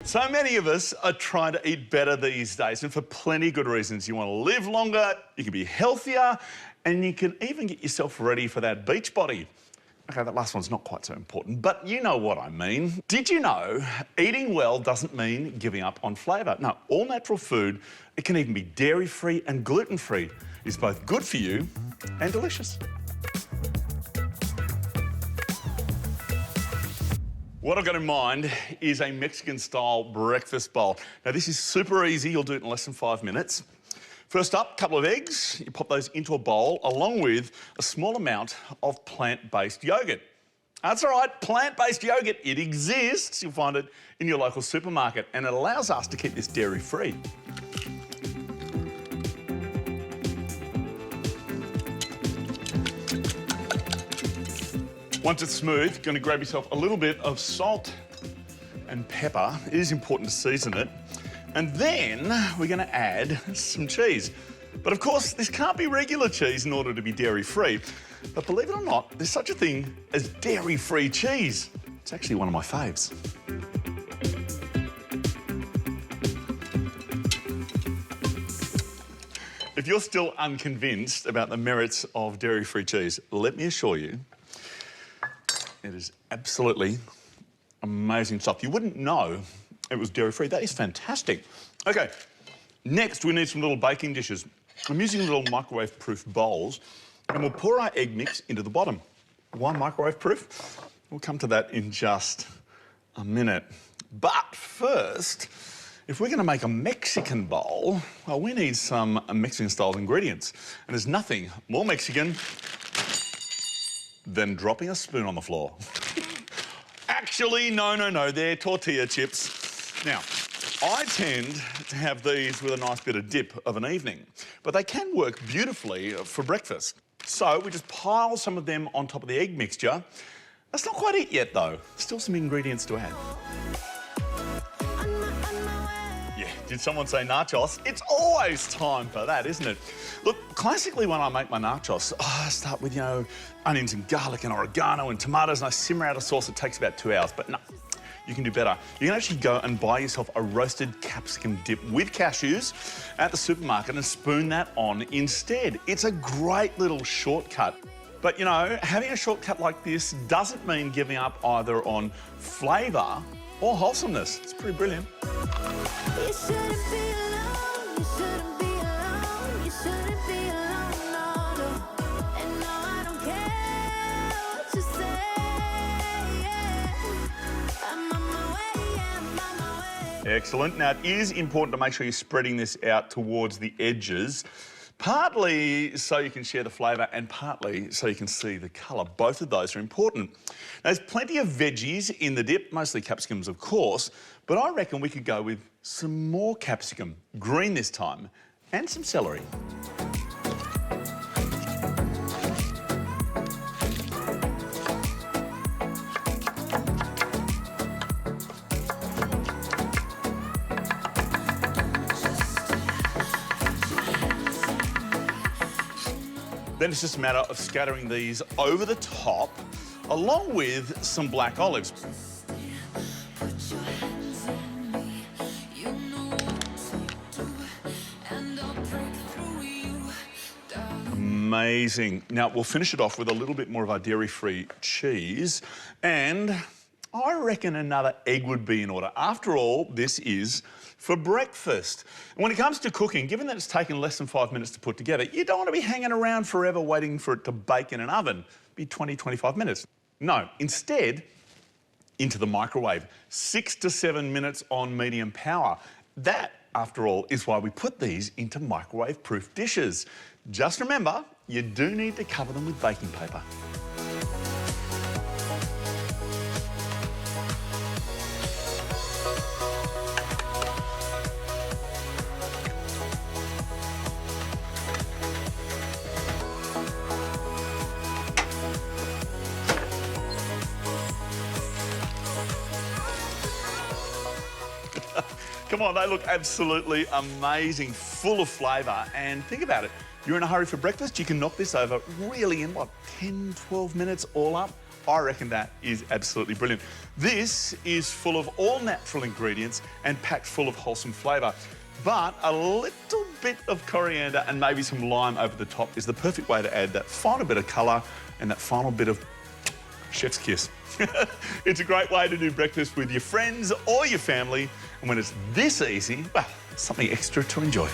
So many of us are trying to eat better these days, and for plenty of good reasons. You want to live longer, you can be healthier, and you can even get yourself ready for that beach body. OK, that last one's not quite so important, but you know what I mean. Did you know eating well doesn't mean giving up on flavour? No, all natural food, it can even be dairy-free and gluten-free, is both good for you and delicious. What I've got in mind is a Mexican-style breakfast bowl. Now, this is super easy. You'll do it in less than 5 minutes. First up, a couple of eggs. You pop those into a bowl along with a small amount of plant-based yoghurt. That's all right, plant-based yoghurt. It exists. You'll find it in your local supermarket, and it allows us to keep this dairy-free. Once it's smooth, you're going to grab yourself a little bit of salt and pepper. It is important to season it. And then we're going to add some cheese. But of course, this can't be regular cheese in order to be dairy-free. But believe it or not, there's such a thing as dairy-free cheese. It's actually one of my faves. If you're still unconvinced about the merits of dairy-free cheese, let me assure you, it is absolutely amazing stuff. You wouldn't know it was dairy-free. That is fantastic. OK, next we need some little baking dishes. I'm using little microwave-proof bowls, and we'll pour our egg mix into the bottom. Why microwave-proof? We'll come to that in just a minute. But first, if we're going to make a Mexican bowl, well, we need some Mexican-style ingredients. And there's nothing more Mexican than dropping a spoon on the floor. Actually, no, they're tortilla chips. Now, I tend to have these with a nice bit of dip of an evening, but they can work beautifully for breakfast. So we just pile some of them on top of the egg mixture. That's not quite it yet, though. Still some ingredients to add. Yeah, did someone say nachos? It's always time for that, isn't it? Look, classically when I make my nachos, I start with, onions and garlic and oregano and tomatoes, and I simmer out a sauce that takes about 2 hours. But no, you can do better. You can actually go and buy yourself a roasted capsicum dip with cashews at the supermarket and spoon that on instead. It's a great little shortcut. But, having a shortcut like this doesn't mean giving up either on flavour or wholesomeness. It's pretty brilliant. You shouldn't be alone, you shouldn't be alone, you shouldn't be alone, no, no. And no, I don't care what you say, yeah. I'm on my way, yeah, I'm on my way. Excellent. Now, it is important to make sure you're spreading this out towards the edges, partly so you can share the flavour and partly so you can see the colour. Both of those are important. Now, there's plenty of veggies in the dip, mostly capsicums, of course, but I reckon we could go with some more capsicum, green this time, and some celery. Then it's just a matter of scattering these over the top, along with some black olives. Amazing. Now, we'll finish it off with a little bit more of our dairy-free cheese, and I reckon another egg would be in order. After all, this is for breakfast. And when it comes to cooking, given that it's taken less than 5 minutes to put together, you don't want to be hanging around forever waiting for it to bake in an oven. It'd be 20, 25 minutes. No, instead, into the microwave. 6 to 7 minutes on medium power. That, after all, is why we put these into microwave-proof dishes. Just remember, you do need to cover them with baking paper. Come on, they look absolutely amazing, full of flavour. And think about it, you're in a hurry for breakfast, you can knock this over really in, 10, 12 minutes all up? I reckon that is absolutely brilliant. This is full of all natural ingredients and packed full of wholesome flavour. But a little bit of coriander and maybe some lime over the top is the perfect way to add that final bit of colour and that final bit of chef's kiss. It's a great way to do breakfast with your friends or your family. And when it's this easy, well, something extra to enjoy.